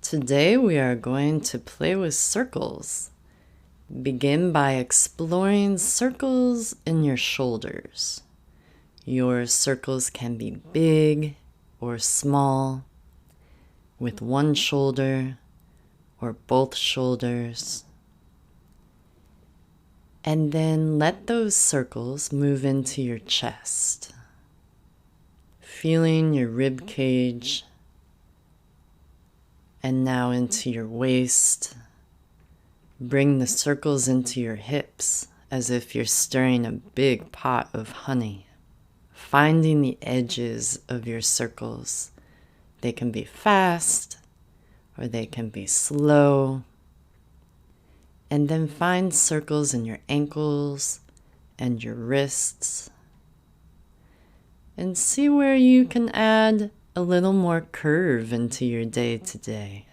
Today we are going to play with circles. Begin by exploring circles in your shoulders. Your circles can be big or small, with one shoulder or both shoulders. And then let those circles move into your chest, feeling your rib cage, and now into your waist. Bring the circles into your hips as if you're stirring a big pot of honey. Finding the edges of your circles. They can be fast or they can be slow. And then find circles in your ankles and your wrists. And see where you can add a little more curve into your day today.